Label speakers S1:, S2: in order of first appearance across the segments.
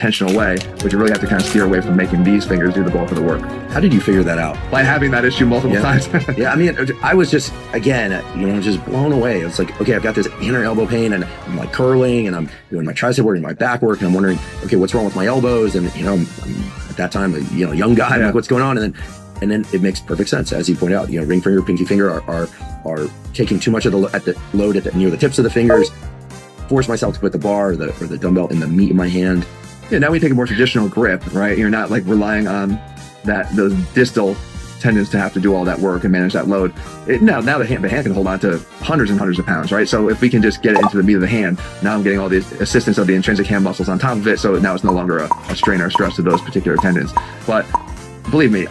S1: intentional way, but you really have to kind of steer away from making these fingers do the bulk of the work.
S2: How did you figure that out?
S1: By having that issue multiple times.
S2: Yeah, I mean, I was just, again, just blown away. It's like, okay, I've got this inner elbow pain and I'm like curling and I'm doing my tricep work and my back work and I'm wondering, okay, what's wrong with my elbows? And, I'm at that time, a young guy, I'm like, what's going on? And then it makes perfect sense. As you point out, ring finger, pinky finger are taking too much of the load near the tips of the fingers. Force myself to put the bar or the dumbbell in the meat of my hand.
S1: Yeah, now we take a more traditional grip, right? You're not like relying on those distal tendons to have to do all that work and manage that load. Now the hand can hold on to hundreds and hundreds of pounds, right? So if we can just get it into the meat of the hand, now I'm getting all the assistance of the intrinsic hand muscles on top of it. So now it's no longer a strain or stress to those particular tendons. But believe me,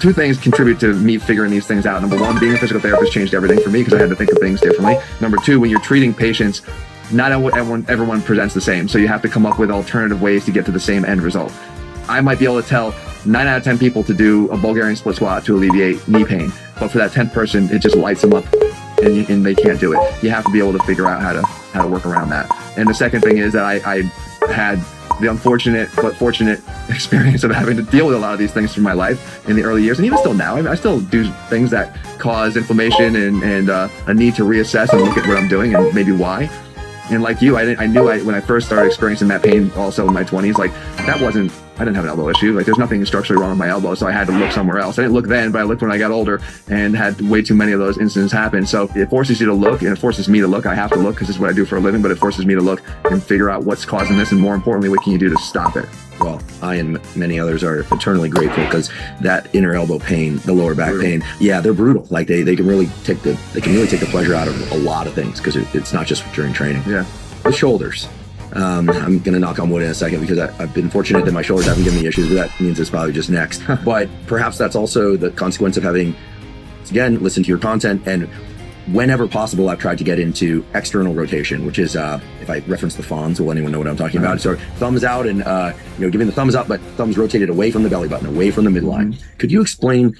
S1: two things contribute to me figuring these things out. Number one, being a physical therapist changed everything for me because I had to think of things differently. Number two, when you're treating patients, not everyone presents the same. So you have to come up with alternative ways to get to the same end result. I might be able to tell 9 out of 10 people to do a Bulgarian split squat to alleviate knee pain, but for that 10th person, it just lights them up and they can't do it. You have to be able to figure out how to work around that. And the second thing is that I had the unfortunate but fortunate experience of having to deal with a lot of these things through my life in the early years, and even still now. I still do things that cause inflammation and a need to reassess and look at what I'm doing and maybe why. And like you, I knew when I first started experiencing that pain also in my 20s, like I didn't have an elbow issue. Like there's nothing structurally wrong with my elbow, so I had to look somewhere else. I didn't look then, but I looked when I got older and had way too many of those incidents happen. So it forces you to look, and it forces me to look. I have to look because this is what I do for a living, but it forces me to look and figure out what's causing this, and more importantly, what can you do to stop it?
S2: Well, I and many others are eternally grateful because that inner elbow pain, the lower back pain, they're brutal. Like they can really take the pleasure out of a lot of things because it's not just during training.
S1: Yeah.
S2: The shoulders. I'm going to knock on wood in a second because I've been fortunate that my shoulders haven't given me issues, but that means it's probably just next. But perhaps that's also the consequence of having, again, listened to your content. And whenever possible, I've tried to get into external rotation, which is, if I reference the Fonz, will anyone know what I'm talking about? So thumbs out and, giving the thumbs up, but thumbs rotated away from the belly button, away from the midline. Could you explain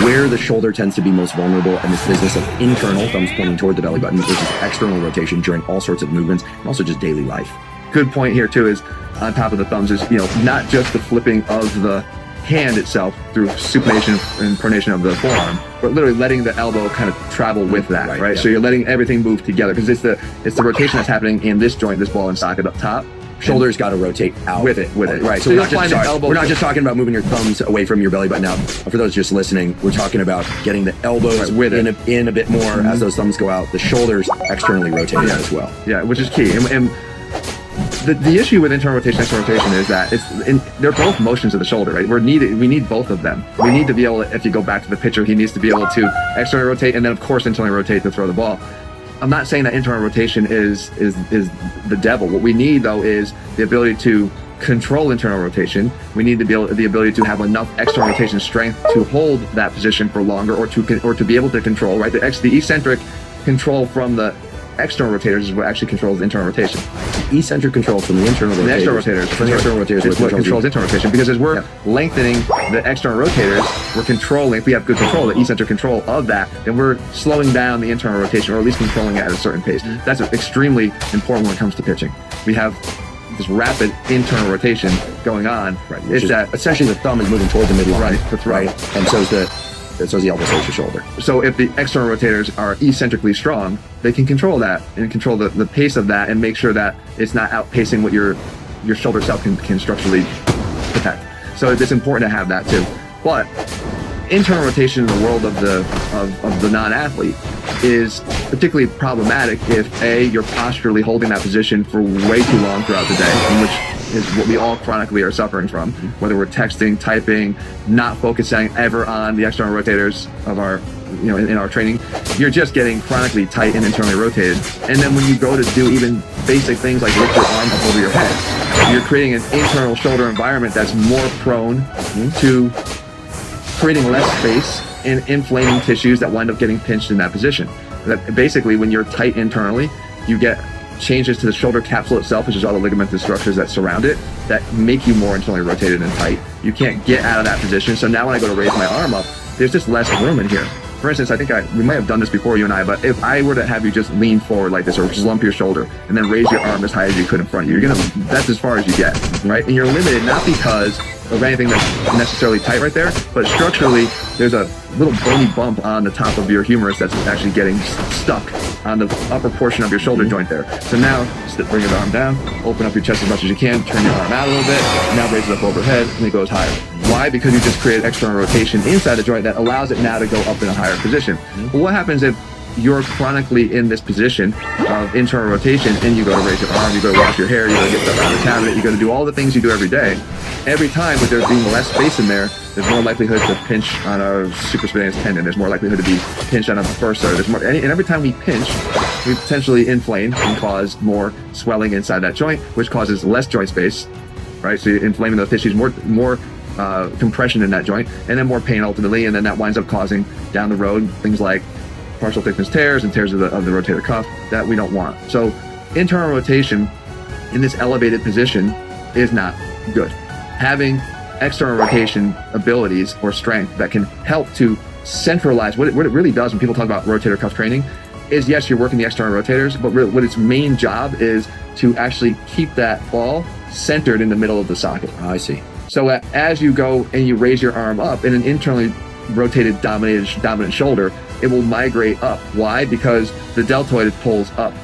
S2: where the shoulder tends to be most vulnerable in this business of internal, thumbs pointing toward the belly button, versus external rotation during all sorts of movements and also just daily life?
S1: Good point here too is on top of the thumbs is, not just the flipping of the hand itself through supination and pronation of the forearm, but literally letting the elbow kind of travel with that, right? Yeah. So you're letting everything move together because it's the rotation that's happening in this joint, this ball and socket up top.
S2: Shoulders got to rotate out
S1: with it.
S2: Right. So we're not just talking about moving your thumbs away from your belly button. Now, for those just listening, we're talking about getting the elbows in a bit more as those thumbs go out. The shoulders externally rotated as well.
S1: Yeah, which is key. And the issue with internal rotation, external rotation is that they're both motions of the shoulder, right? We need both of them. We need to be able to, if you go back to the picture, he needs to be able to externally rotate and then of course internally rotate to throw the ball. I'm not saying that internal rotation is the devil. What we need though is the ability to control internal rotation. We need the ability to have enough external rotation strength to hold that position for longer, or to be able to control, right? The eccentric control from the external rotators is what actually controls internal rotation.
S2: Eccentric control from the internal rotators.
S1: The external rotators is what controls internal rotation, because as we're lengthening the external rotators, we're controlling, if we have good control, the eccentric control of that, then we're slowing down the internal rotation, or at least controlling it at a certain pace. That's extremely important when it comes to pitching. We have this rapid internal rotation going on.
S2: Right. It's that essentially the thumb is moving toward the midline.
S1: Right.
S2: And so is the elbow, so is the shoulder.
S1: So if the external rotators are eccentrically strong, they can control that and control the pace of that and make sure that it's not outpacing what your shoulder self can structurally protect. So it's important to have that too. But internal rotation in the world of the non-athlete is particularly problematic if you're posturally holding that position for way too long throughout the day, which is what we all chronically are suffering from, whether we're texting, typing, not focusing ever on the external rotators of our, in our training. You're just getting chronically tight and internally rotated. And then when you go to do even basic things like lift your arm up over your head, you're creating an internal shoulder environment that's more prone to creating less space and inflaming tissues that wind up getting pinched in that position. That basically, when you're tight internally, you get changes to the shoulder capsule itself, which is all the ligamentous structures that surround it, that make you more internally rotated and tight. You can't get out of that position. So now when I go to raise my arm up, there's just less room in here. For instance, I think we might have done this before, you and I, but if I were to have you just lean forward like this or just lump your shoulder and then raise your arm as high as you could in front of you, that's as far as you get, right? And you're limited not because of anything that's necessarily tight right there, but structurally, there's a little bony bump on the top of your humerus that's actually getting stuck on the upper portion of your shoulder joint there. So now, bring your arm down, open up your chest as much as you can, turn your arm out a little bit, now raise it up overhead, and it goes higher. Why? Because you just create external rotation inside the joint that allows it now to go up in a higher position. Well, what happens if you're chronically in this position of internal rotation and you go to raise your arm, you go to wash your hair, you go to get stuff out of the cabinet, you go to do all the things you do every day? Every time with there being less space in there, there's more likelihood to pinch on our supraspinatus tendon. There's more likelihood to be pinched on a bursa. And every time we pinch, we potentially inflame and cause more swelling inside that joint, which causes less joint space, right? So you're inflaming those tissues, more compression in that joint, and then more pain ultimately, and then that winds up causing down the road things like partial thickness tears and tears of the rotator cuff that we don't want. So internal rotation in this elevated position is not good. Having external rotation abilities or strength that can help to centralize what it really does when people talk about rotator cuff training is, yes, you're working the external rotators, but really what its main job is to actually keep that ball centered in the middle of the socket.
S2: I see.
S1: So as you go and you raise your arm up in an internally rotated dominant shoulder, it will migrate up. Why? Because the deltoid pulls up.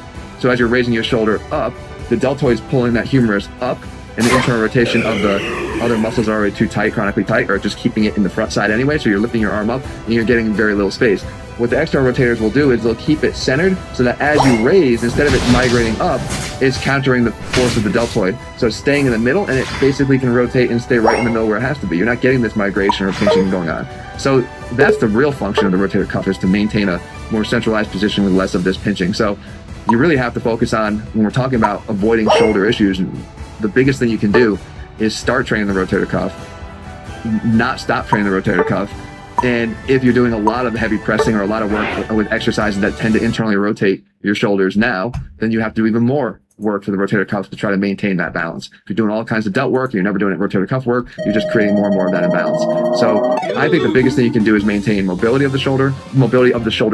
S1: So as you're raising your shoulder up, the deltoid is pulling that humerus up, and the internal rotation of the other muscles are already too tight, chronically tight, or just keeping it in the front side anyway. So you're lifting your arm up and you're getting very little space. What the external rotators will do is they'll keep it centered so that as you raise, instead of it migrating up, it's countering the force of the deltoid. So it's staying in the middle, and it basically can rotate and stay right in the middle where it has to be. You're not getting this migration or pinching going on. So that's the real function of the rotator cuff, is to maintain a more centralized position with less of this pinching. So you really have to focus on, when we're talking about avoiding shoulder issues, the biggest thing you can do is start training the rotator cuff, not stop training the rotator cuff. And if you're doing a lot of heavy pressing or a lot of work with exercises that tend to internally rotate your shoulders now, then you have to do even more work for the rotator cuff to try to maintain that balance. If you're doing all kinds of delt work, you're never doing it rotator cuff work, you're just creating more and more of that imbalance. So I think the biggest thing you can do is maintain mobility of the shoulder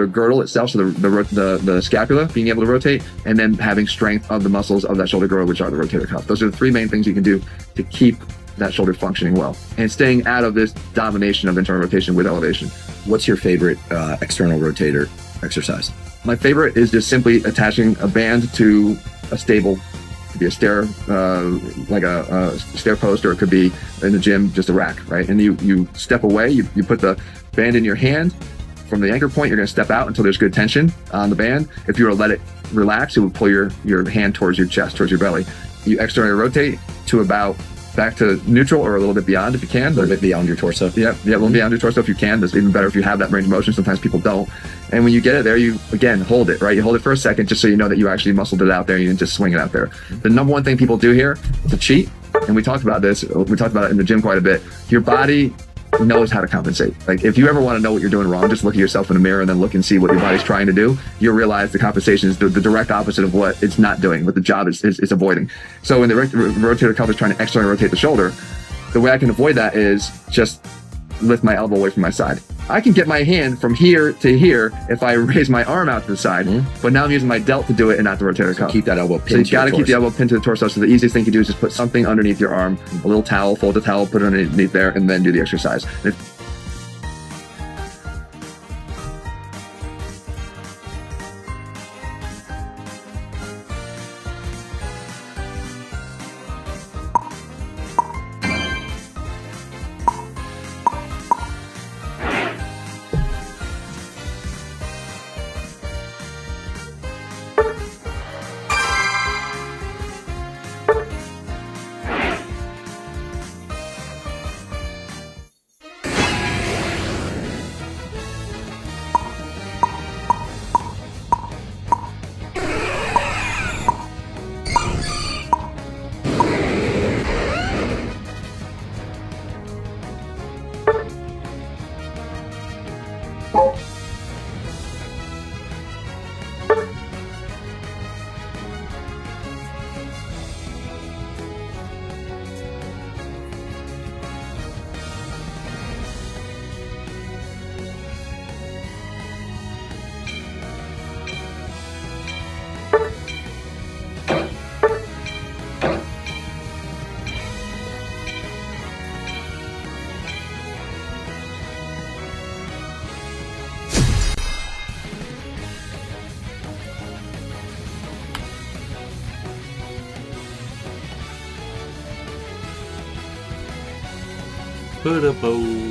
S1: girdle itself, so the scapula being able to rotate, and then having strength of the muscles of that shoulder girdle, which are the rotator cuff. Those are the three main things you can do to keep that shoulder functioning well and staying out of this domination of internal rotation with elevation.
S2: What's your favorite external rotator exercise?
S1: My favorite is just simply attaching a band to a stable. It could be a stair, like a stair post, or it could be in the gym, just a rack, right? And you step away, you put the band in your hand. From the anchor point, you're going to step out until there's good tension on the band. If you were to let it relax, it would pull your hand towards your chest, towards your belly. You externally rotate to about back to neutral or a little bit beyond if you can.
S2: A little bit beyond your torso.
S1: Yeah, a little beyond your torso if you can. That's even better if you have that range of motion. Sometimes people don't. And when you get it there, you, again, hold it, right? You hold it for a second just so you know that you actually muscled it out there. You didn't just swing it out there. The number one thing people do here to cheat, and we talked about this, we talked about it in the gym quite a bit, your body knows how to compensate. Like, if you ever want to know what you're doing wrong, just look at yourself in the mirror and then look and see what your body's trying to do. You'll realize the compensation is the direct opposite of what it's not doing, what the job is avoiding. So when the rotator cuff is trying to externally rotate the shoulder, the way I can avoid that is just lift my elbow away from my side. I can get my hand from here to here if I raise my arm out to the side, but now I'm using my delt to do it and not the rotator cuff.
S2: Keep that elbow pinned.
S1: So you got to keep the elbow pinned to the torso. So the easiest thing to do is just put something underneath your arm, a little towel, fold the towel, put it underneath there, and then do the exercise.
S3: Ba-da-bo.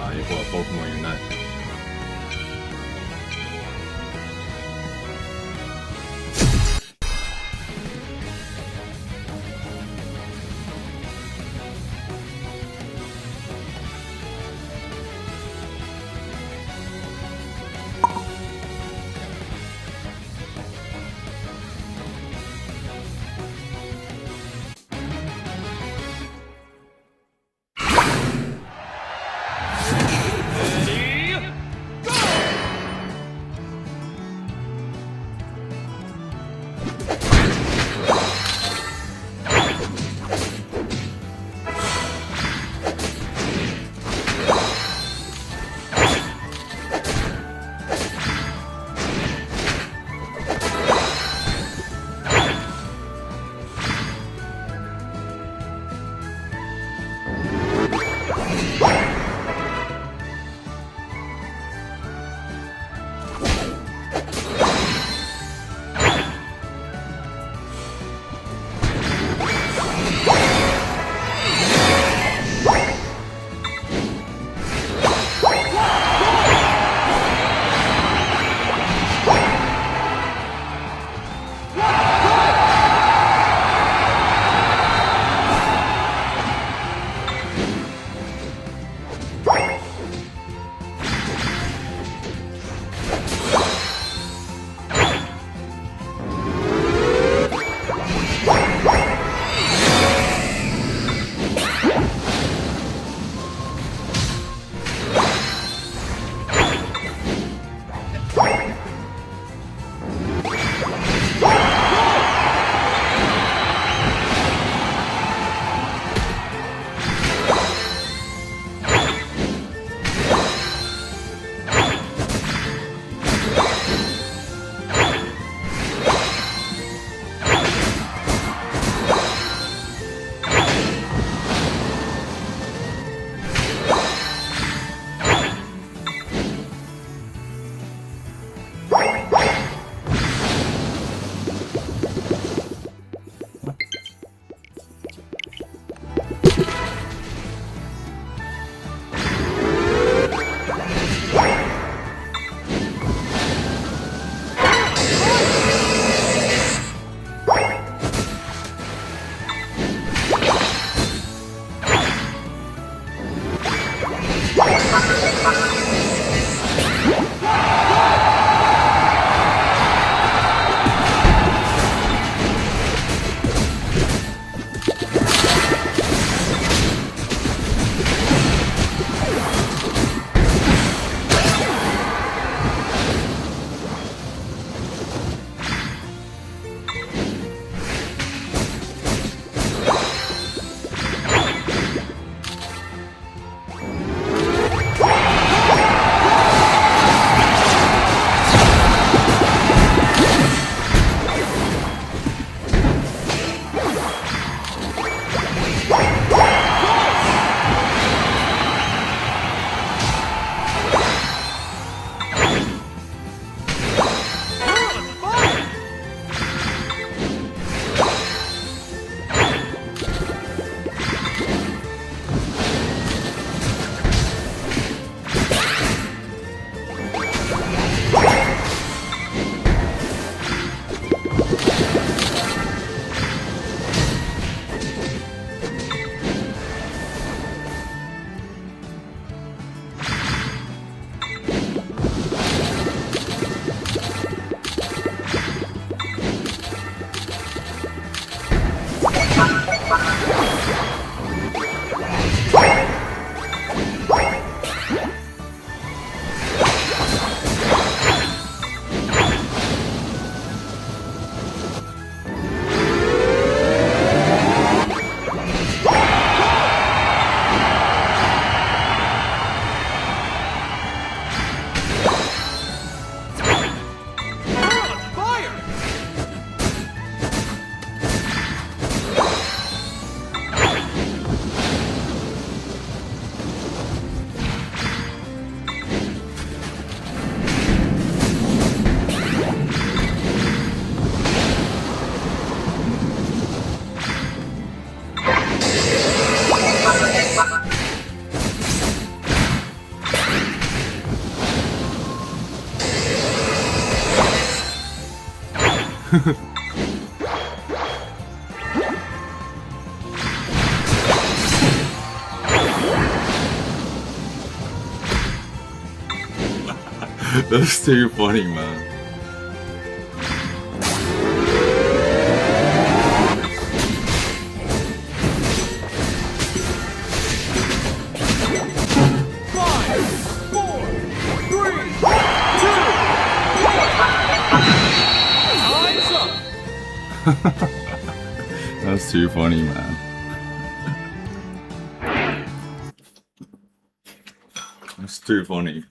S3: 打一波包括云南。That's too funny, man. That's too funny, man. That's too funny.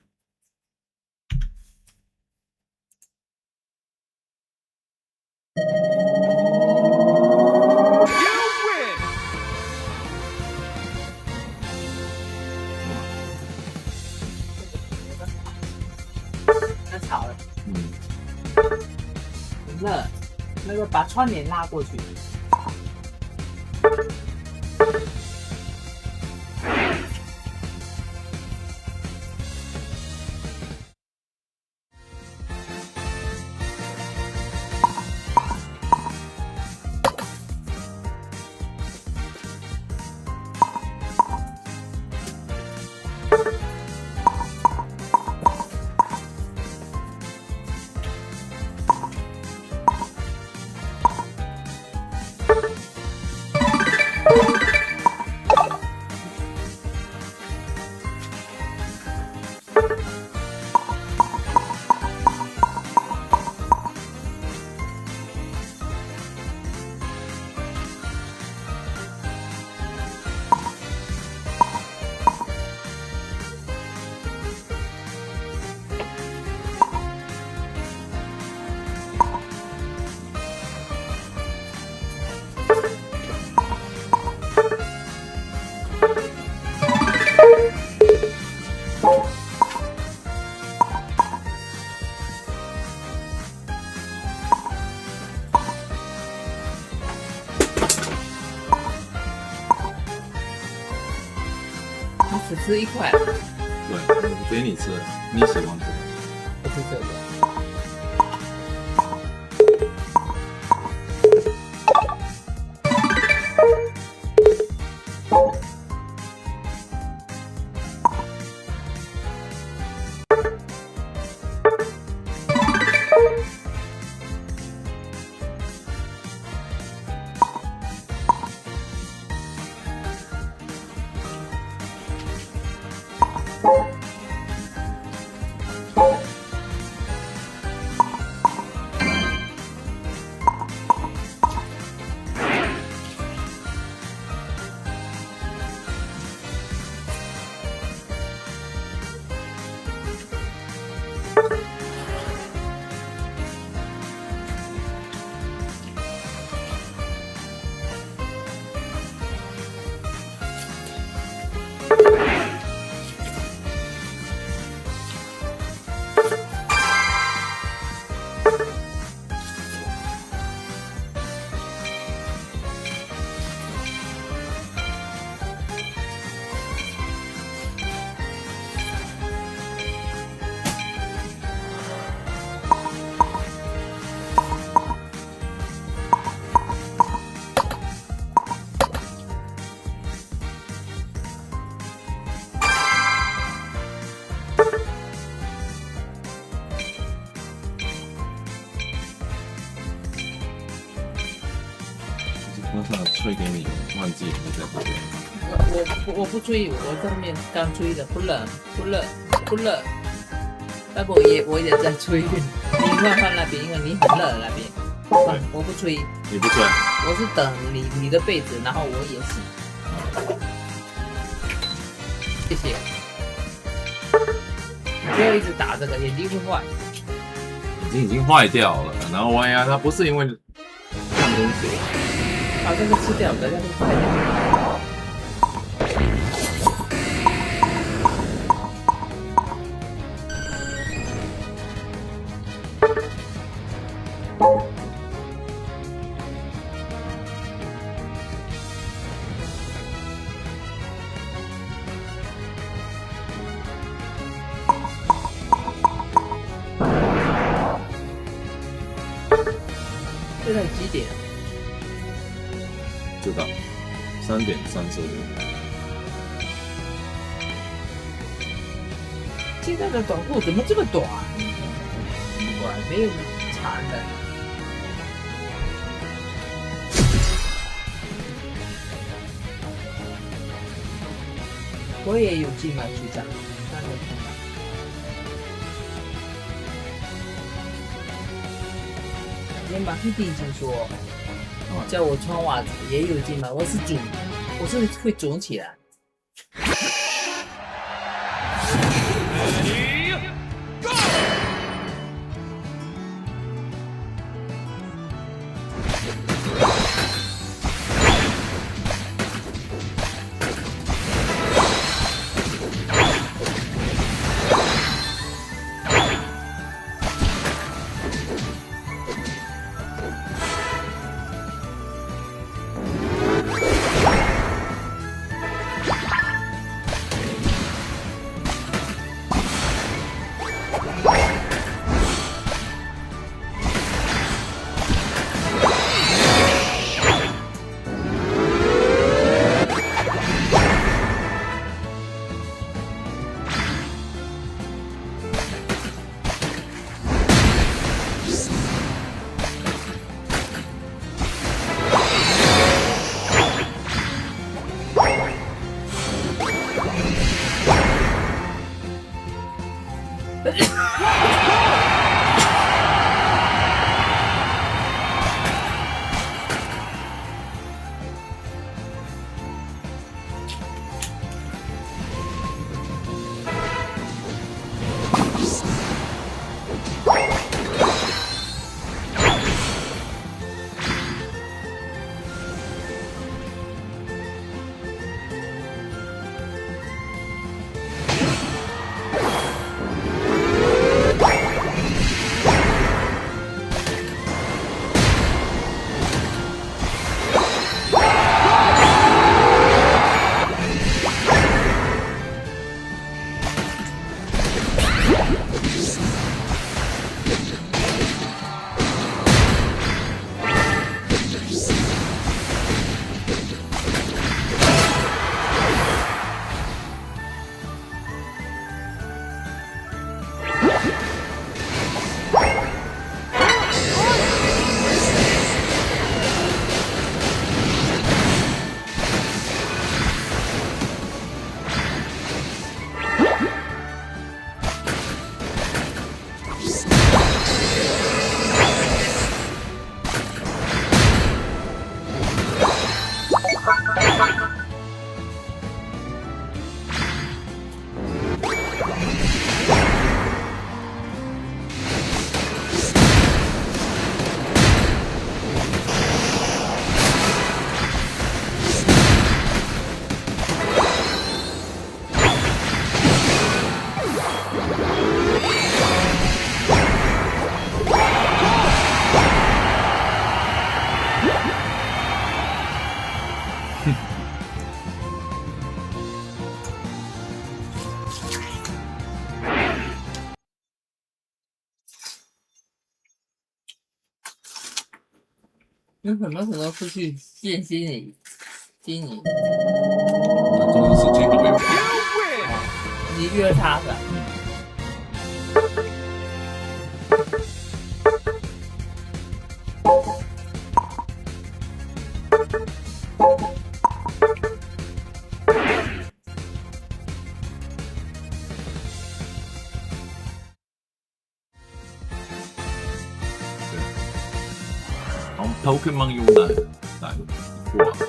S4: 那吵了，
S3: 嗯，
S4: 那个把窗帘拉过去。你只吃一块，
S3: 对，给你吃，你喜欢吃。
S4: 不是这个。
S3: 我想吹给你，忘记你在这边。
S4: 我不追，我在后面刚追的，不冷不冷不冷。要不我也在吹，你换那边，因为你很热那边。我不吹，
S3: 你不吹？
S4: 我是等你的被子，然后我也洗。谢谢。你不要一直打这个，眼睛会坏。
S3: 眼睛已经坏掉了，然后弯压它不是因为看东西。
S4: 把这个吃掉，等下就坏掉。在几点？
S3: 知道3:36。
S4: 现在的短裤怎么这么短？奇怪，没有长的。我也有进吗，局长？那你看吧。连马屁弟已经说，叫我穿袜子也有进吗？我是会肿起来。你什么时候出去见经理？经理，
S3: 这种事情好有
S4: 你约他的？
S3: 好像 Pokemon 用哪一挂？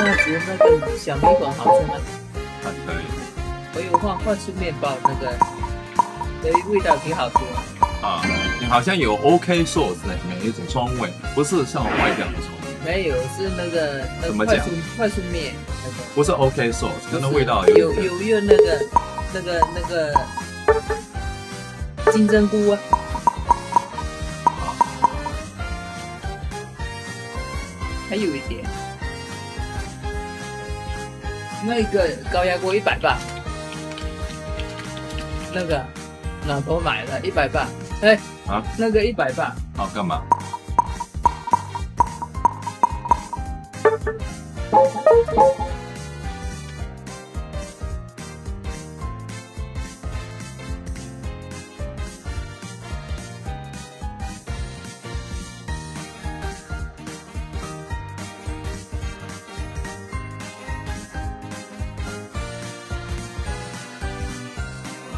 S4: 那只是那个小米粉好吃吗？
S3: 还可以
S4: 我有换出面包那个，味道挺好吃的。
S3: 啊。你好像有 OK sauce 在里面，有一种酸味，不是像坏掉的酸味，
S4: 没有，是那个
S3: 怎么讲
S4: 快速面那个。
S3: 不是 OK sauce，真的味道
S4: 有用那个金针菇啊。还有一点，那个高压锅100磅，那个老头买了100磅，哎，
S3: 啊，
S4: 那个100磅，
S3: 好干嘛？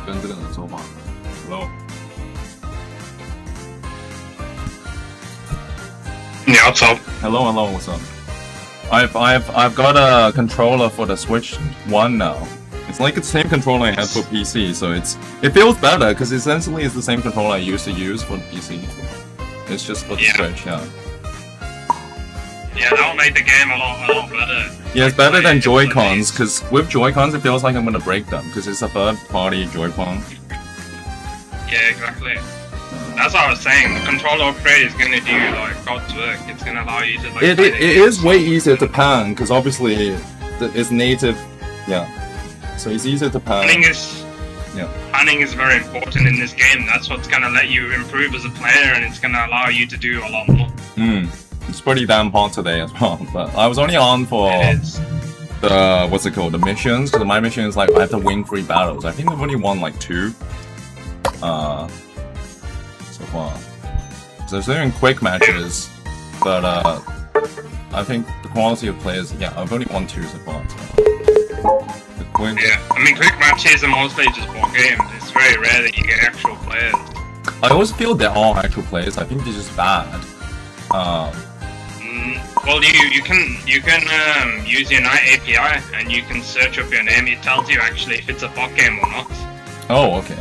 S3: 跟这个人说话 ，Hello。Hello, what's up? I've got a controller for the Switch One now. It's like the same controller I had for PC, so it feels better because essentially it's the same controller I used to use for the PC. It's just for the Switch, yeah.
S5: Yeah, that'll make the game a lot better.
S3: Yeah, it's better than Joy-Cons because with Joy-Cons it feels like I'm gonna break them because it's a third-party Joy-Con.
S5: Yeah, exactly. That's what I was saying. The controller upgrade is gonna do like God's work. It's gonna allow you to like.
S3: It is way easier to pan because obviously it's native, yeah. So it's easier to pan.
S5: Panning is very important in this game. That's what's gonna let you improve as a player, and it's gonna allow you to do a lot more.
S3: It's pretty damn hot today as well. But I was only on for
S5: It is.
S3: the what's it called? The missions. So my mission is like I have to win 3 battles. I think I've only won like 2. So far. So they're doing quick matches, but I think the quality of players. Yeah, I've only won 2 so far. So. The quick.
S5: Yeah, I mean, quick matches are mostly just bot games. It's very rare that you get actual players.
S3: I always feel they're all actual players. I think they're just bad.
S5: Well, you can use Unite API and you can search up your name. It tells you actually if it's a bot game or not.
S3: Oh, okay.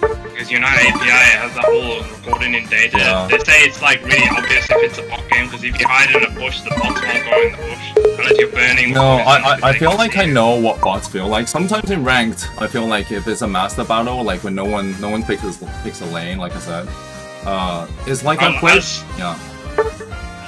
S5: Because Unite API has that whole recording in data.
S3: Yeah.
S5: They say it's like really obvious if it's a bot game because if you hide in a bush, the bots won't go in the bush unless you're burning.
S3: No,
S5: weapons,
S3: I
S5: they
S3: feel
S5: can
S3: like
S5: see
S3: I
S5: it.
S3: know what bots feel like. Sometimes in ranked, I feel like if it's a master battle, like when no one picks a lane, like I said, it's like I played. Yeah.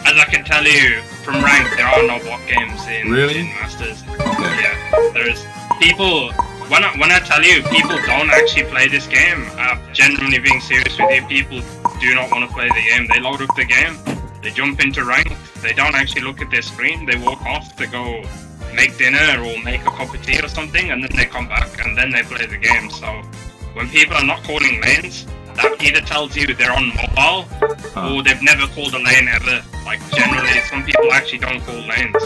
S5: As I can tell you from rank, there are no bot games in
S3: Really?
S5: Masters.
S3: Okay.
S5: Yeah, there's people. When I tell you people don't actually play this game, genuinely being serious with you, people do not want to play the game. They load up the game, they jump into rank, they don't actually look at their screen, they walk off to go make dinner or make a cup of tea or something, and then they come back and then they play the game. So when people are not calling lanes, that either tells you they're on mobile or they've never called a lane ever. Like generally, some people actually don't call lanes.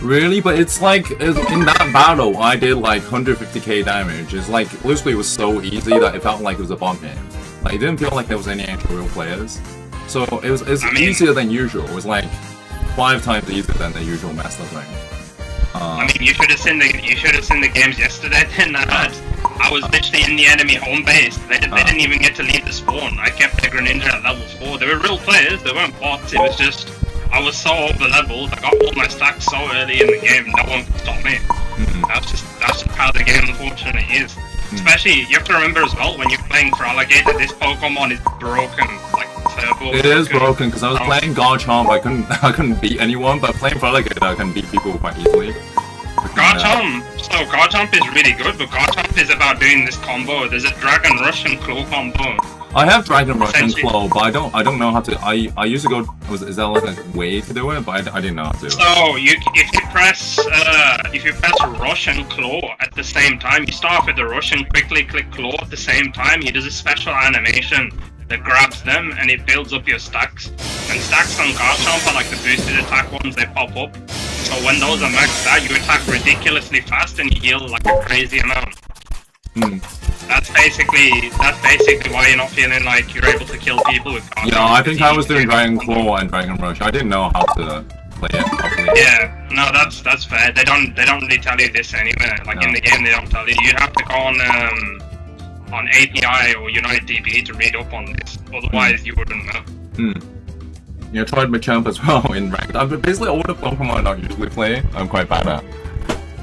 S3: Really? But it's like in that battle, I did like 150k damage. It's like literally it was so easy that it felt like it was a bomb game. Like it didn't feel like there was any actual real players. So it's easier than usual. It was like 5 times easier than the usual master thing.
S5: I mean, you should have seen the games yesterday. Then I was literally in the enemy home base. They didn't even get to leave the spawn. I kept the Greninja at level 4. They were real players. They weren't bots. It was just I was so over leveled. I got all my stacks so early in the game. No one could stop me. That's just how the game unfortunately is. Especially you have to remember as well when you're playing for Alligator, this Pokemon is broken, like turbo.
S3: It is broken because I was playing Garchomp. I couldn't beat anyone, but playing for Alligator, I can beat people quite easily.
S5: Garchomp is really good, but Garchomp is about doing this combo. There's a Dragon Rush and Claw combo.
S3: I have Dragon Rush and Claw, but I don't know how to. I used to go. Is that like a way to do it? But I didn't know how to.
S5: So if you press Rush and Claw at the same time, you start with the Rush and quickly click Claw at the same time. He does a special animation that grabs them and it builds up your stacks. And stacks on Garchomp are like the boosted attack ones. They pop up. So when those are maxed out, you attack ridiculously fast and you heal like a crazy amount. That's basically why you're not feeling like you're able to kill people with Garchomp.
S3: Yeah, I think I was doing Dragon Claw and Dragon Rush. I didn't know how to play it properly.
S5: Yeah, no, that's fair. They don't really tell you this anyway. Like in the game, they don't tell you. You have to go on API or Unite DB to read up on this. Otherwise, you wouldn't know.
S3: Yeah, I tried Machamp as well in ranked. Basically all the Pokemon I usually play, I'm quite bad at.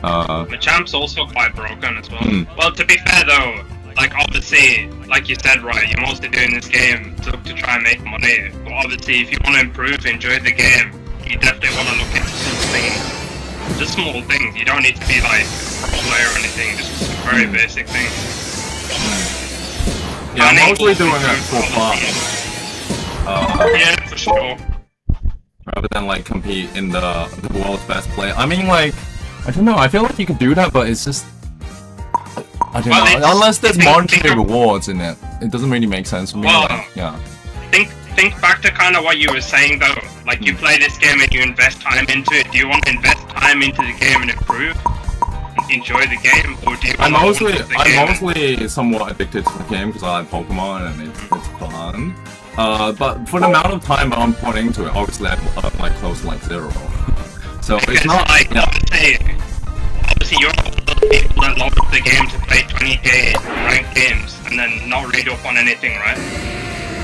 S5: Machamp's also quite broken as well. Well, to be fair though, like obviously, like you said, right, you're mostly doing this game to try and make money. But obviously, if you want to improve, enjoy the game, you definitely want to look into some things. Just small things. You don't need to be like a pro player or anything. Just very basic things.
S3: Yeah, I'm mostly doing it for fun.
S5: Yeah, for sure.
S3: Rather than like compete in the world's best play. I mean, like, I don't know. I feel like you could do that, but it's just I don't know. Unless there's monetary rewards in it, it doesn't really make sense for me.
S5: Well,
S3: like, yeah.
S5: Think back to kind of what you were saying though. Like you play this game and you invest time into it. Do you want to invest time into the game and improve, enjoy the game, or do you?
S3: I'm mostly somewhat addicted to the game because I like Pokemon and it's fun. But for the amount of time I'm putting into it, obviously I'm like close to like 0. So
S5: because
S3: it's not
S5: like obviously you're one of those people that love the game to play 20k ranked games and then not read up on anything, right?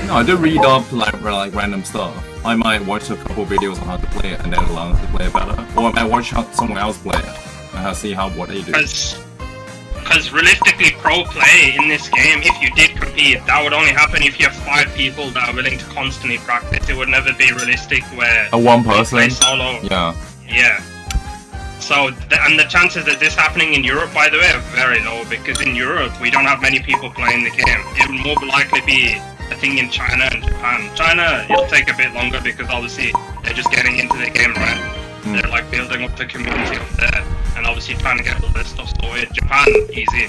S3: No, I do read up like random stuff. I might watch a couple videos on how to play it and then learn to play it better, or I might watch someone else play it and see what they do.
S5: Because realistically, pro play in this game, if you did compete, that would only happen if you have 5 people that are willing to constantly practice. It would never be realistic where
S3: one person
S5: play solo. Yeah. So, and the chances of this happening in Europe, by the way, are very low because in Europe we don't have many people playing the game. It would more likely be I think in China and Japan. China, it'll take a bit longer because obviously they're just getting into the game, right? They're like building up the community up there, and obviously trying to get all this stuff sorted. Japan, easy.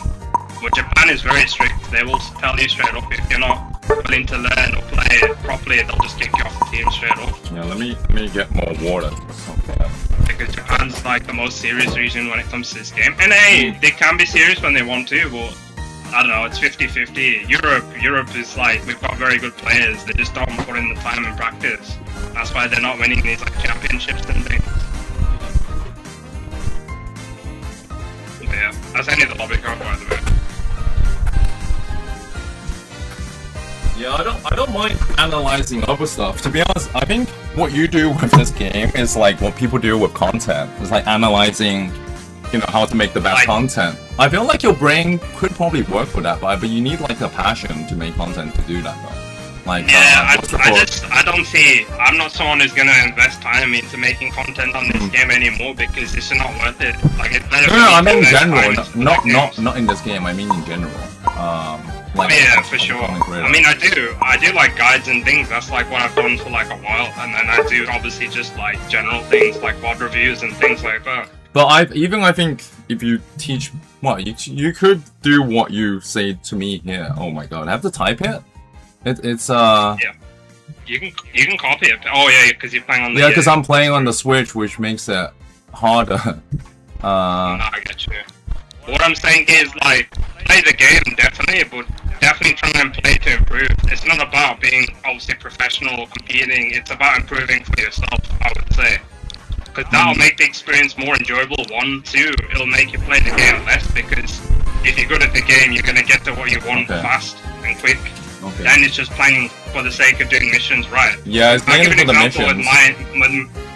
S5: But Japan is very strict. They will tell you straight up if you're not willing to learn or play it properly, they'll just kick you off the team straight up.
S3: Yeah, let me get more water. Okay.
S5: Because Japan's like the most serious region when it comes to this game. NA, they can be serious when they want to, but I don't know, it's 50-50. Europe is like, we've got very good players, they just don't put in the time and practice. That's why they're not winning these like championships and things. But yeah, that's any of the lobby code, by the way.
S3: Yeah, I don't mind analyzing other stuff. To be honest, I think what you do with this game is like what people do with content. It's like analyzing, you know, how to make the best content. I feel like your brain could probably work for that, but you need like a passion to make content to do that, though. Like,
S5: yeah, I don't see. I'm not someone who's gonna invest time into making content on this game anymore because it's not worth it. Like, it's better.
S3: No, I mean in general, not in this game. I mean in general. Like,
S5: yeah, for sure. I mean, I do like guides and things. That's like what I've done for like a while, and then I do obviously just like general things like VOD reviews and things like that.
S3: But I think if you teach, well, you could do what you say to me here. Oh my god, I have to type it. It's
S5: Yeah, you can copy it. Oh yeah, because you're playing on the.
S3: Yeah, because I'm playing on the Switch, which makes it harder.
S5: No, I get you. What I'm saying is like play the game definitely, but definitely try and play to improve. It's not about being obviously professional or competing. It's about improving for yourself, I would say. Because that'll make the experience more enjoyable. 1, 2, it'll make you play the game less because if you're good at the game, you're gonna get to what you want fast and quick.
S3: Okay.
S5: Then it's just playing for the sake of doing missions, right?
S3: Yeah, it's mainly for the missions.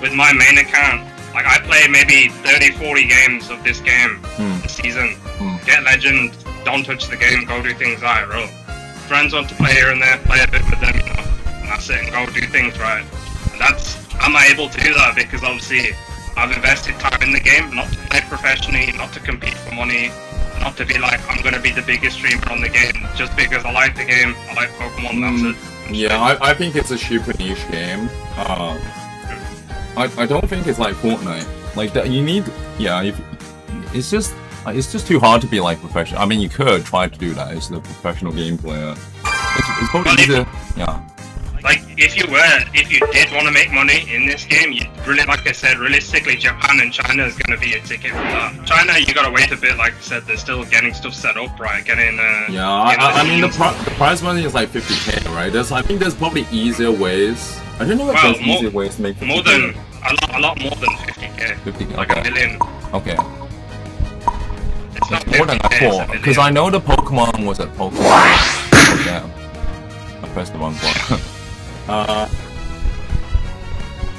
S5: With my main account, like I play maybe 30-40 games of this game a season. Get legend, don't touch the game, go do things IRL. Friends want to play here and there, play a bit with them, you know, and that's it, and go do things right. And I'm able to do that because obviously I've invested time in the game, not to play professionally, not to compete for money, not to be like, I'm going to be the biggest streamer on the game, just because I like the game, I like Pokemon, that's it.
S3: Yeah, I think it's a super niche game. I don't think it's like Fortnite. Like that, you need, it's just too hard to be like professional. I mean, you could try to do that as a professional game player. It's probably easier, yeah.
S5: Like, if you did want to make money in this game, you really, like I said, realistically, Japan and China is going to be a ticket for that. China, you got to wait a bit, like I said, they're still getting stuff set up, right?
S3: I mean, the prize money is like 50k, right? I think there's probably easier ways. I don't know if there's easier ways to make 50k.
S5: A lot more than 50k.
S3: 50k,
S5: like
S3: okay.
S5: $1 million.
S3: Okay.
S5: It's not
S3: More than I
S5: 50K,
S3: thought, because I know the Pokemon was at Pokemon. Yeah. I pressed the wrong button.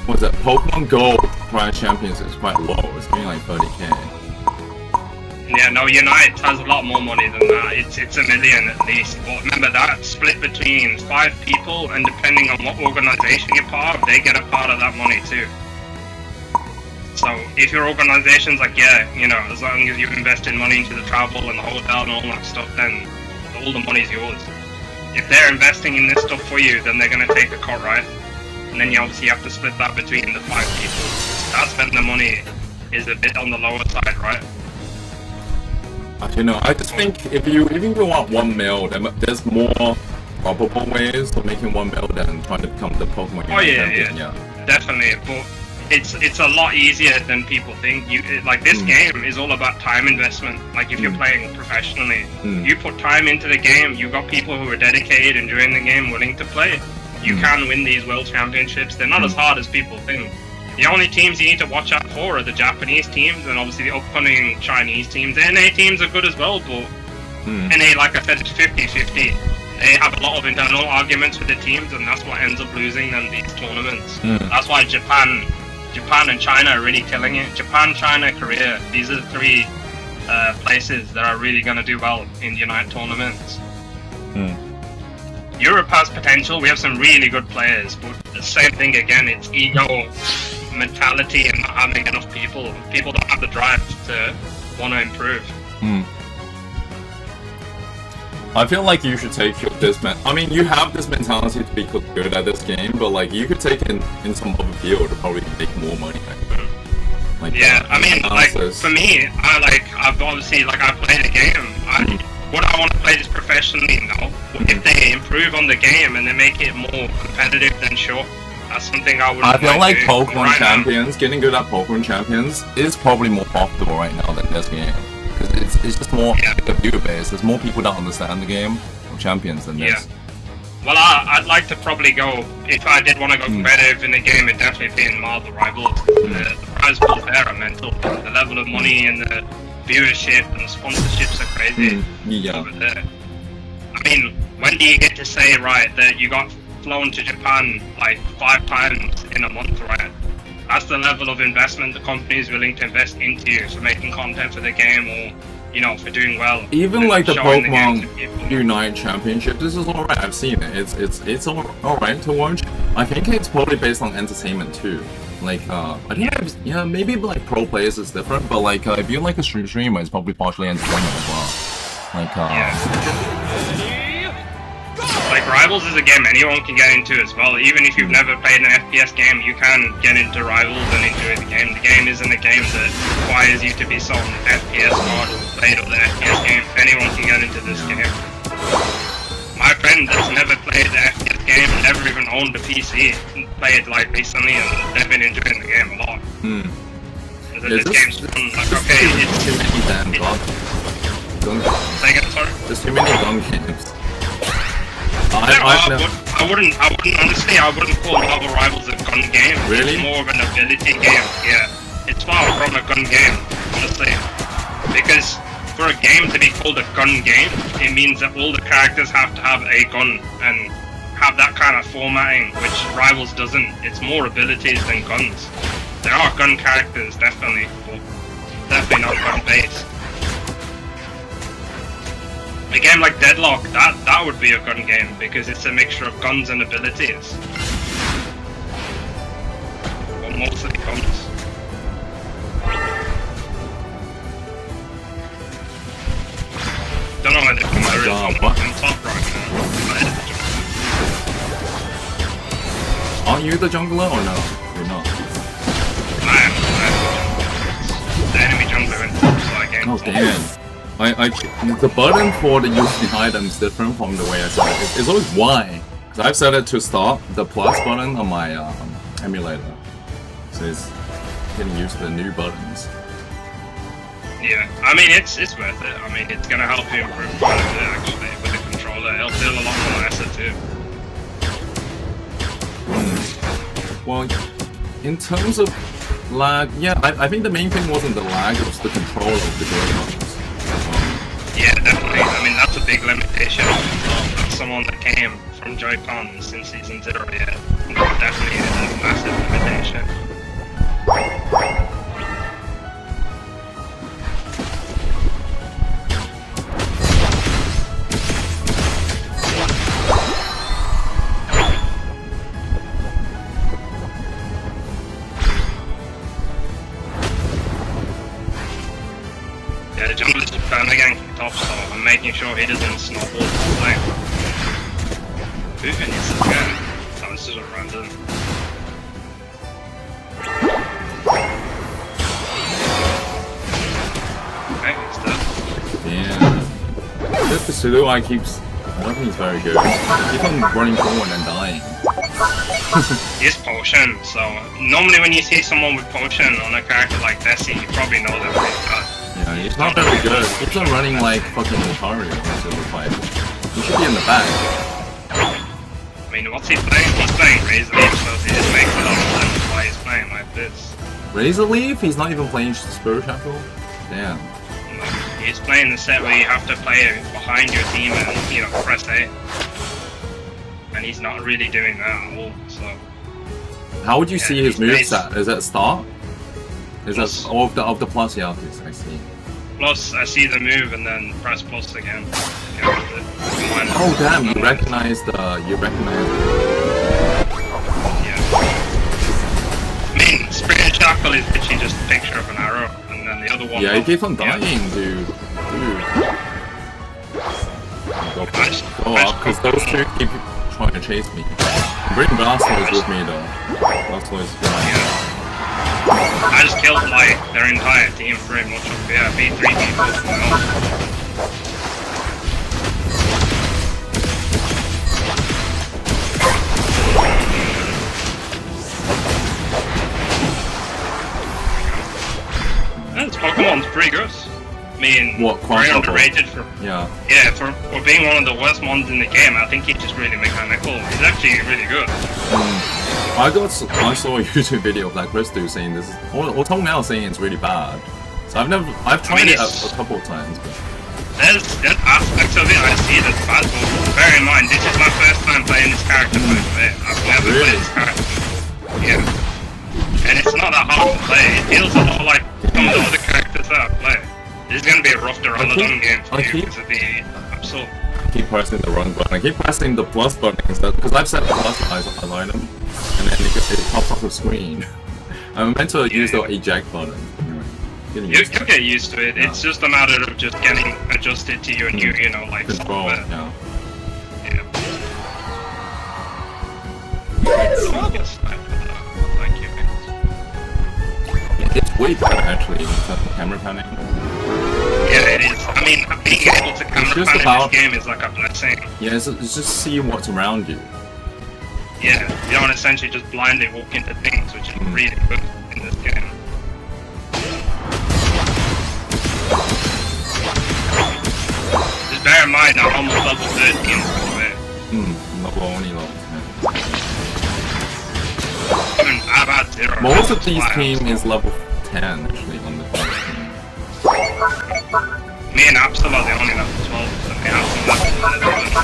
S3: What's that? Pokemon Go Prize Champions is quite low. It's only like 30k.
S5: Yeah, no, Unite has a lot more money than that. It's $1 million at least. But remember that split between 5 people, and depending on what organization you're part of, they get a part of that money too. So if your organization's like, yeah, you know, as long as you've invested money into the travel and the hotel and all that stuff, then all the money's yours. If they're investing in this stuff for you, then they're going to take a cut, right? And then you obviously have to split that between the 5 people. That's when the money is a bit on the lower side, right?
S3: I don't know. I just think if you want 1 mil, then there's more probable ways of making 1 mil than trying to become the Pokemon champion. Yeah,
S5: definitely. But it's a lot easier than people think. This game is all about time investment. Like if you're playing professionally, you put time into the game. You've got people who are dedicated, enjoying the game, willing to play. You can win these world championships. They're not as hard as people think. The only teams you need to watch out for are the Japanese teams and obviously the upcoming Chinese teams. The NA teams are good as well, but NA, like I said, it's 50-50. They have a lot of internal arguments with the teams, and that's what ends up losing them these tournaments. That's why Japan and China are really killing it. Japan, China, Korea, these are the 3 places that are really going to do well in the Unite tournaments. Europe has potential. We have some really good players, but the same thing again, it's ego, mentality, and not having enough people. People don't have the drive to want to improve.
S3: I feel like you should take this I mean, you have this mentality to be good at this game, but like you could take it in some other field to probably make more money. Like,
S5: yeah, I mean, like for me, I've obviously I play the game. Would I want to play this professionally? No. If they improve on the game and they make it more competitive, then sure. That's something I would.
S3: I feel like
S5: do.
S3: Pokemon
S5: Right
S3: Champions, getting good at Pokemon Champions, is probably more profitable right now than this game. Because it's just more the viewer base. There's more people that understand the game of Champions than this.
S5: Well, I'd like to probably go, if I did want to go competitive in the game, it'd definitely be in Marvel Rivals. The prize pools there are mental. The level of money and the viewership and the sponsorships are crazy over there. I mean, when do you get to say, right, that you got flown to Japan like 5 times in a month, right? That's the level of investment the company is willing to invest into you for making content for the game or, you know, for doing well.
S3: Even like the
S5: showing
S3: Pokemon Unite Championship, this is alright. I've seen it. It's alright to watch. I think it's probably based on entertainment too. Like I think maybe like pro players is different, but like if you're like a streamer, it's probably partially entertainment as well. Like
S5: like Rivals is a game anyone can get into as well. Even if you've never played an FPS game, you can get into Rivals and enjoy the game. The game isn't a game that requires you to be some FPS mod or played all the FPS games. Anyone can get into this game. My friend that's never played the FPS game, never even owned a PC, played like recently and they've been enjoying the game a lot. This game's fun. Like, okay, it's
S3: too many damn gun.
S5: Say again, sorry?
S3: There's too many gun games.
S5: I wouldn't honestly, I wouldn't call Marvel Rivals a gun game.
S3: Really?
S5: It's more of an ability game, yeah. It's far from a gun game, honestly. Because for a game to be called a gun game, it means that all the characters have to have a gun and have that kind of formatting, which Rivals doesn't. It's more abilities than guns. There are gun characters, definitely, but definitely not gun-based. A game like Deadlock, that would be a gun game because it's a mixture of guns and abilities. Well, mostly guns. Don't know where the camera is on top right now.
S3: Aren't you the jungler or no? You're not.
S5: I am. The enemy jungler went top, so I gained
S3: Oh
S5: top.
S3: damn. The button for the using items different from the way I set it. It's always Y. Because I've set it to stop the plus button on my emulator. So it's getting used to the new buttons.
S5: Yeah, I mean it's worth it. I mean it's gonna help you improve quite a bit actually with the controller. It'll feel a lot more nicer too.
S3: Well, in terms of lag, yeah, I think the main thing wasn't the lag, it was the control of the Joy-Cons.
S5: Yeah, definitely. I mean, that's a big limitation. As someone that came from Joy-Con since Season 0, yeah, that definitely is a massive limitation. Yeah, the jungler's finally getting kicked off, so I'm making sure he doesn't snowball the whole thing. Who even needs to go? Oh, this is a random. Okay, he's dead.
S3: Yeah. Just the Sulu keeps... I don't think he's very good. He keeps on running forward and dying.
S5: He's potion, so normally when you see someone with potion on a character like Desi, you probably know they're pretty good.
S3: Yeah, he's not very good. He keeps on running like fucking Lucario into the fight. He should be in the back.
S5: I mean, what's he playing? He's playing Razor Leaf, so he just makes a lot of sense why he's playing like this.
S3: Razor Leaf? He's not even playing Spirit Shackle? Damn.
S5: He's playing the set where you have to play behind your team and, you know, press A. And he's not really doing that at all, so...
S3: How would you see his
S5: he's
S3: moveset? Is that start? Is
S5: Plus.
S3: that all of the plus? Yeah, I see.
S5: Plus, I see the move and then press plus again.
S3: Oh damn! You recognize the.
S5: Yeah. I mean, Spirit Shackle is literally just a picture of an arrow, and then the other one.
S3: Yeah, he keeps on dying, dude. Go
S5: I just
S3: because those two keep trying to chase me. Bring Blastoise with me though. Blastoise is good.
S5: I just killed like their entire team pretty much. Yeah, beat 3 people. This Pokemon's pretty good. I mean,
S3: What,
S5: very
S3: Quantum?
S5: underrated for
S3: Yeah.
S5: for being one of the worst mons in the game. I think he's just really mechanical. He's actually really good.
S3: I saw a YouTube video of like Chris do saying this is, or Tom now saying it's really bad. So I've tried it a couple of times. But
S5: There's aspects of it I see that's bad, but bear in mind, this is my first time playing this character by the way. I've never played this character before. Yeah. And it's not that hard to play. It feels a lot like some of the other characters that I play. This is going to be a rough Duraludon game for you because of the absolute.
S3: I keep pressing the wrong button. I keep pressing the plus button instead because I've set the plus on item, and then it pops up the screen. I'm meant to use the eject button. Anyway,
S5: You get used to it. It's just a matter of just getting adjusted to your new, like
S3: control.
S5: software.
S3: Yeah.
S5: Yeah. Thank you.
S3: It's way better actually in terms of camera panning.
S5: Yeah, it is. I mean, being able to camera
S3: just
S5: pan in
S3: about-
S5: this game is like a blessing.
S3: Yeah, it's just seeing what's around you.
S5: Yeah, you don't essentially just blindly walk into things, which is really good in this game. Just bear in mind, I'm almost level 13 by the way.
S3: Level only level 10.
S5: Even I've had 0.
S3: Most of these
S5: Wow.
S3: team is level 10 actually on the first team.
S5: Me and Absol are the only level 12, and the Absol level 11.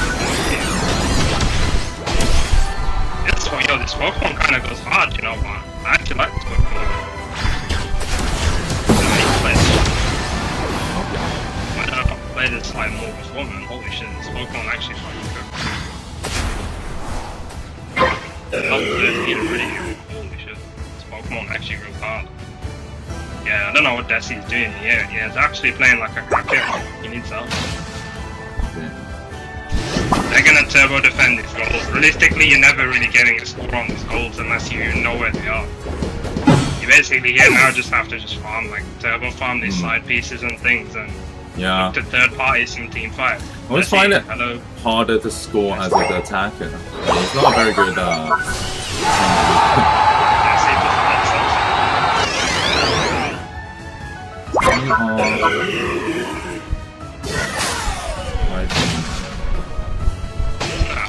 S5: This Pokemon kind of goes hard, you know what? I actually like this Pokemon. I don't know, play this like more before, man. Holy shit, this Pokemon actually fucking good. Level 13 already. Holy shit, this Pokemon actually goes hard. Yeah, I don't know what Desi's doing here. Yeah, it's actually playing like a crackhead. He needs help. They're gonna turbo defend these goals. Realistically, you're never really getting a score on these goals unless you know where they are. You basically here now just have to just farm, like turbo farm these side pieces and things, and
S3: Yeah.
S5: to third parties in team fight.
S3: I always find it
S5: Hello.
S3: harder to score as an attacker. It's not a very good
S5: Desi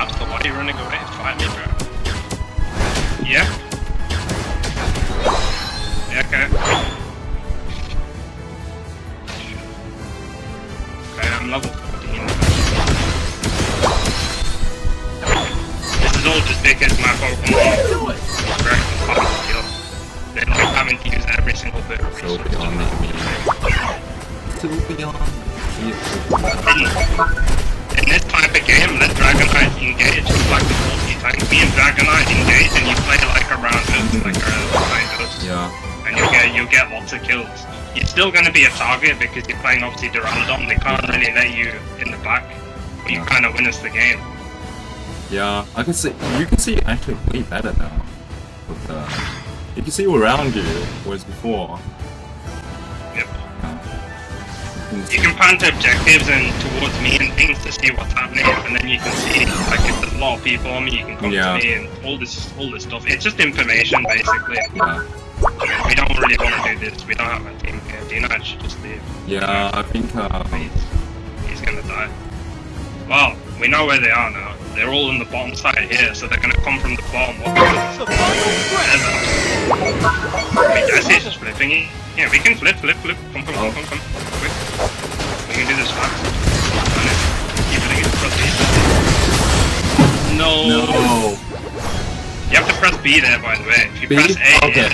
S5: Absol, why are you running away? Fight me, bro. Yeah? Yeah, okay. Okay, I'm level 14. This is all just because my Pokemon is very hard to kill. They like having to use every single bit of
S3: so
S5: resource.
S3: beyond me. Still beyond.
S5: In this type of game, let Dragonite engage like the multi tank. Me and Dragonite engage and you play like around us, like behind us.
S3: Yeah.
S5: And you get lots of kills. You're still going to be a target because you're playing obviously Duraludon. They can't really let you in the back, but you kind of win us the game.
S3: Yeah, I can see. You can see actually way better now. With you can see around you, whereas before.
S5: Yep.
S3: You
S5: You can pan to objectives and towards me and things to see what's happening, and then you can see like if there's a lot of people on me, you can come
S3: Yeah.
S5: to me and all this stuff. It's just information basically.
S3: Yeah.
S5: We don't really want to do this. We don't have a team here. Dinaj should just leave.
S3: Yeah, I think.
S5: He's gonna die. Well, we know where they are now. They're all on the bottom side here, so they're gonna come from the bottom. Wait, Jesse's just flipping it. Yeah, we can flip. Come. Quick. We can do this fast. Run it. Keep it across No.
S3: No.
S5: You have to press B there, by the way. If you
S3: B?
S5: press A,
S3: Okay.
S5: it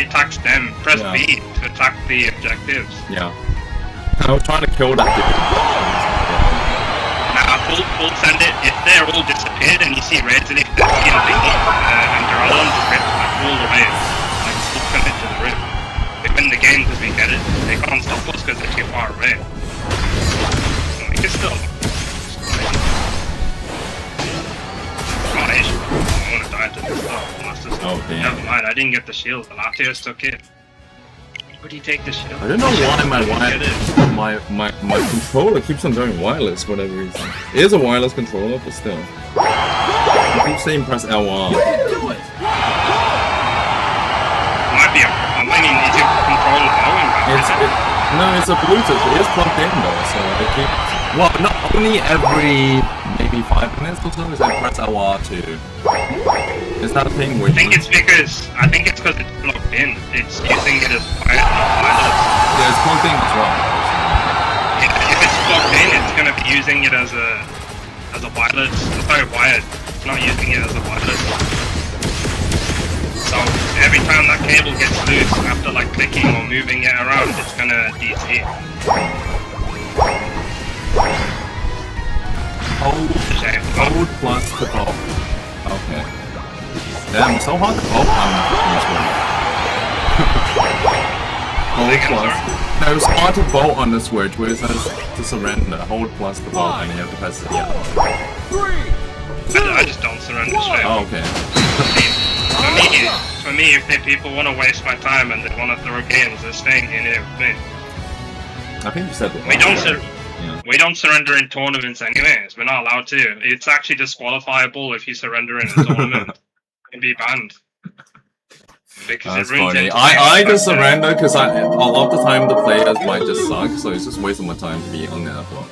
S5: attacks them. Press
S3: Yeah.
S5: B to attack the objectives.
S3: Yeah. I was trying to kill that dude.
S5: Now, full send it. If they're all disappeared and you see Razor Leaf, they're in thingy, and Duraludon just ripped like all the way, like full send it to the rip. They win the game because we get it. They can't stop us because they're too far away. We can still I didn't get the shield. Latios took it. Would he take the shield?
S3: I don't know why my controller keeps on going wireless for whatever reason. It is a wireless controller, but still. I keep saying press L1.
S5: Might be I mean, is it controller going?
S3: No, it's a Bluetooth. It is plugged in though, so it keeps. Well, not only every maybe 5 minutes or so is I press L1 to. Is that a thing where
S5: I think it's because it's plugged in. It's using it as wireless.
S3: Yeah, it's plugged in as well.
S5: If it's plugged in, it's gonna be using it as a wireless. Sorry, wired. It's not using it as a wireless. So every time that cable gets loose after like clicking or moving it around, it's gonna DC.
S3: Hold plus to vote. Okay. Damn, so hard to vote on this one. Hold plus. No, it's hard to vote on the Switch where it says to surrender. Hold plus to vote and you have to press it. Yeah.
S5: I just don't surrender straight.
S3: Oh, okay.
S5: For me, if people want to waste my time and they want to throw games, they're staying in here with me.
S3: I think you said that.
S5: We don't surrender in tournaments anyways. We're not allowed to. It's actually disqualifiable if you surrender in a tournament. You'd be banned. Because
S3: That's
S5: it ruins
S3: funny.
S5: it.
S3: I just surrender because a lot of the time the players might just suck, so it's just wasting my time to be on there for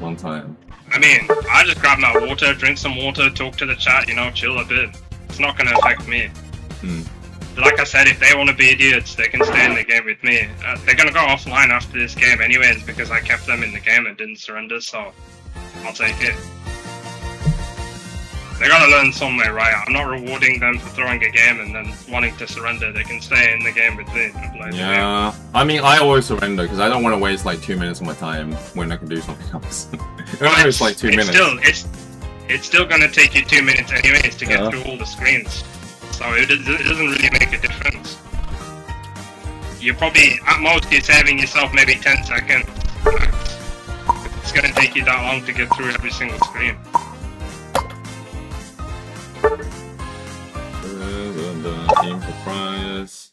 S3: one time.
S5: I mean, I just grab my water, drink some water, talk to the chat, chill a bit. It's not going to affect me. Like I said, if they want to be idiots, they can stay in the game with me. They're going to go offline after this game anyways because I kept them in the game and didn't surrender, so I'll take it. They gotta learn some way, right? I'm not rewarding them for throwing a game and then wanting to surrender. They can stay in the game with me and play the game.
S3: Yeah, I mean, I always surrender because I don't want to waste like 2 minutes of my time when I can do something else. It's like 2 minutes.
S5: It's still gonna take you 2 minutes anyways to get through all the screens. So it doesn't really make a difference. You're probably, at most, you're saving yourself maybe 10 seconds. It's gonna take you that long to get through every single screen.
S3: Team for prize.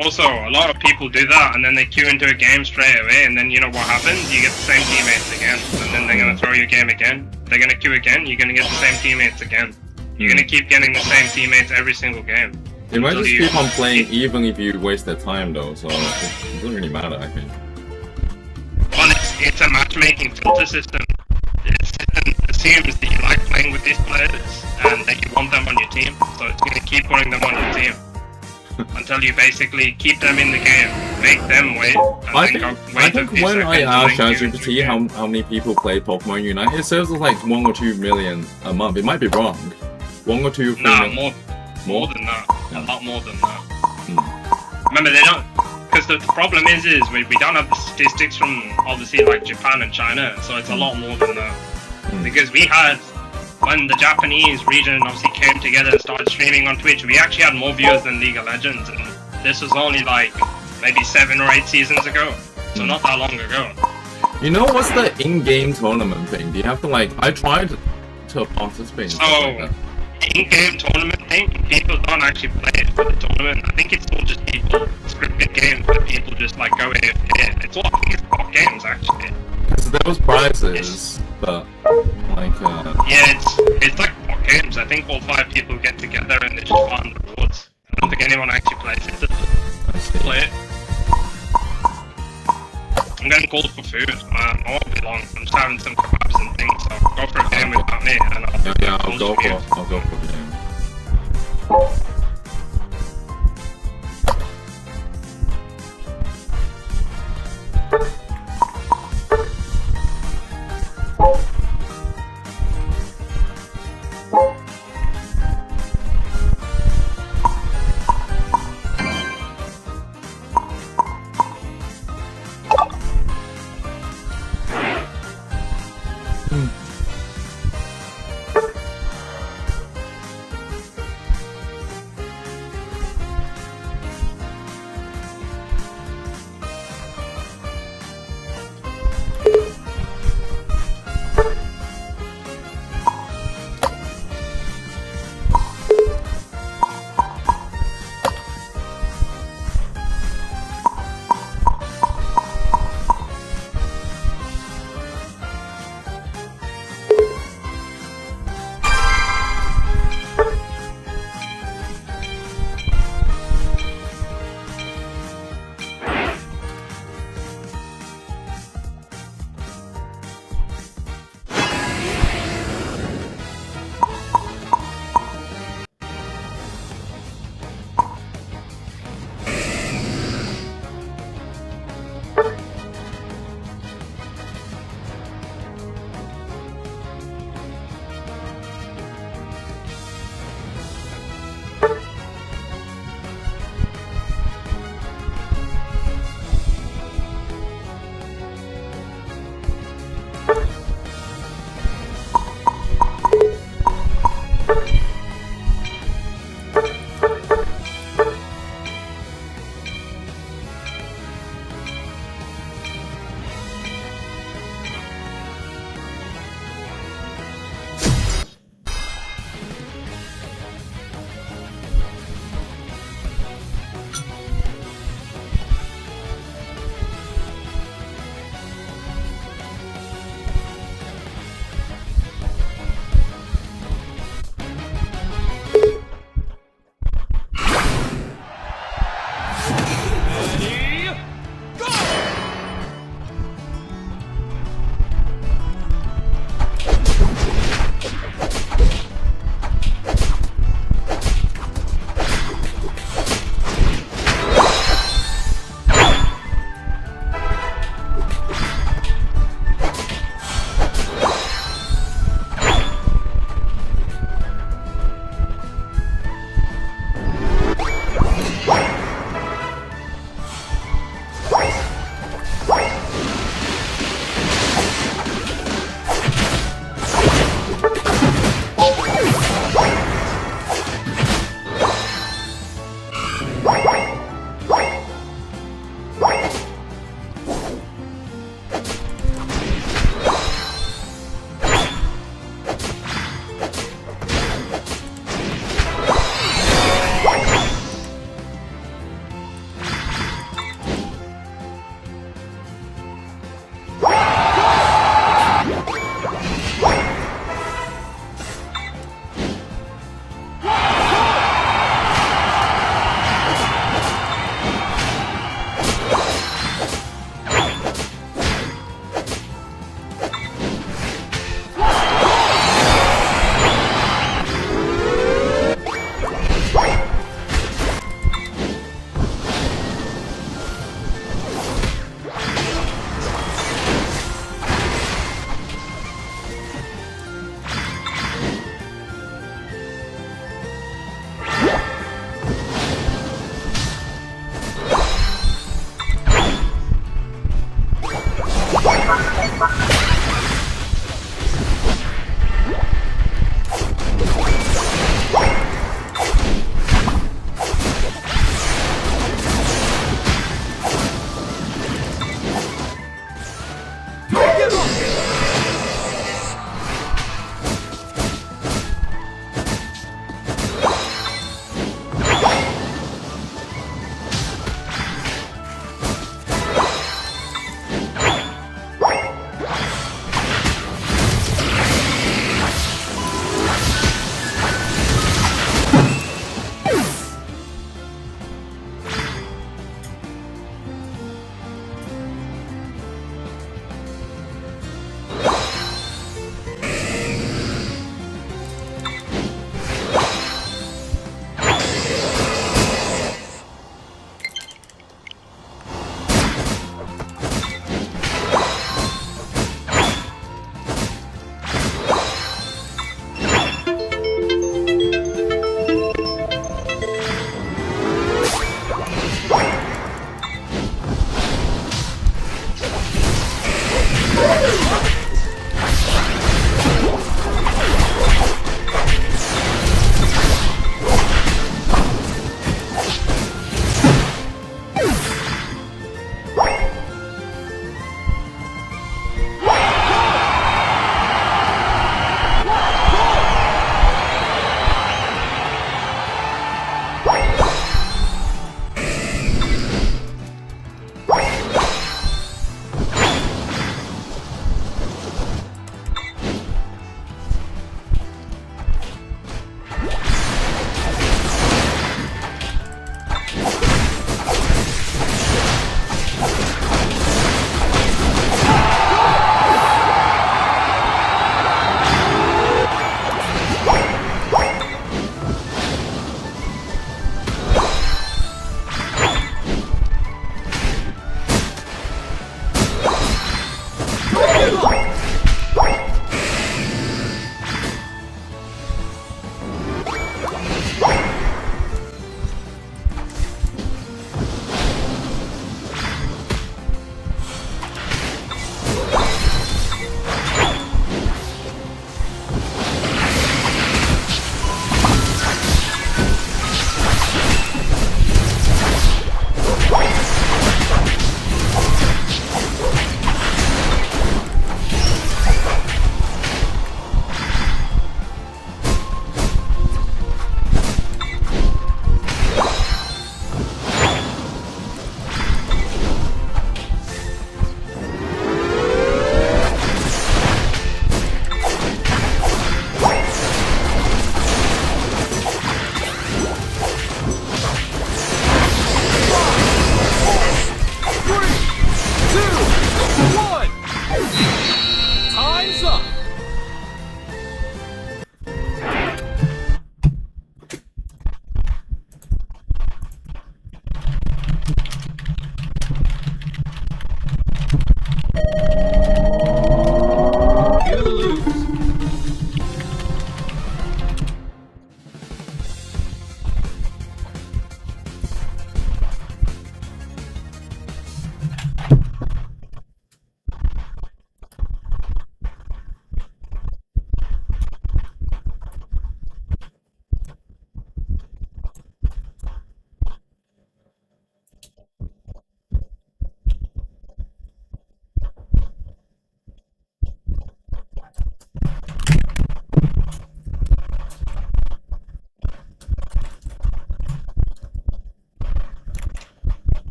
S5: Also, a lot of people do that and then they queue into a game straight away, and then you know what happens? You get the same teammates again, and then they're gonna throw your game again. They're gonna queue again, you're gonna get the same teammates again. You're gonna keep getting the same teammates every single game.
S3: They might just keep on playing even if you waste their time though, so it doesn't really matter, I think.
S5: Well, it's a matchmaking filter system. The system assumes that you like playing with these players and that you want them on your team, so it's going to keep putting them on your team until you basically keep them in the game, make them wait. And
S3: I think when I asked ChatGPT how many people play Pokemon Unite, it says it's like 1 or 2 million a month. It might be wrong. 1 or 2 million.
S5: More than that. Yeah. A lot more than that. Remember, they don't. Because the problem is we don't have the statistics from obviously like Japan and China, so it's a lot more than that. Because we had, when the Japanese region obviously came together and started streaming on Twitch, we actually had more viewers than League of Legends, and this was only like maybe 7 or 8 seasons ago, so not that long ago.
S3: You know what's the in-game tournament thing? Do you have to like? I tried to participate.
S5: In-game tournament thing, people don't actually play it for the tournament. I think it's all just people, scripted games that people just like go AFK. It's all, I think it's bot games actually.
S3: So there was prizes, but like
S5: yeah, it's like bot games. I think all 5 people get together and they just farm the rewards. I don't think anyone actually plays it. Play it. I'm getting called for food. I won't be long. I'm just having some kebabs and things, so go for a game without me and
S3: I'll go for the game.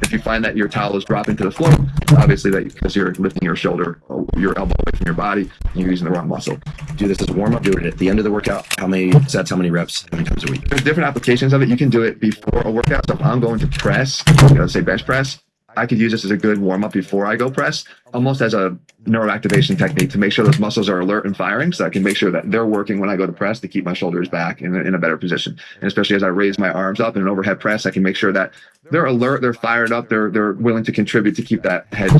S1: If you find that your towel is dropping to the floor, obviously that because you're lifting your shoulder, your elbow away from your body, you're using the wrong muscle.
S2: Do this as a warm up. Do it at the end of the workout. How many sets? How many reps? How many times a week?
S1: There's different applications of it. You can do it before a workout. So if I'm going to press, let's say bench press, I could use this as a good warm up before I go press, almost as a neuroactivation technique to make sure those muscles are alert and firing, so I can make sure that they're working when I go to press to keep my shoulders back in a better position. And especially as I raise my arms up in an overhead press, I can make sure that they're alert, they're fired up, they're willing to contribute to keep that head.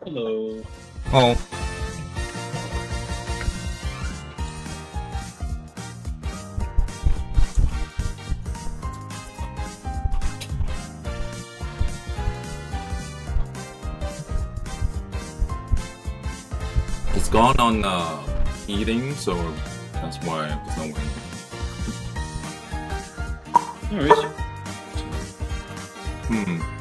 S5: Hello.
S3: Oh. It's gone on eating, so that's why there's no wind.
S5: No worries.
S3: Hmm.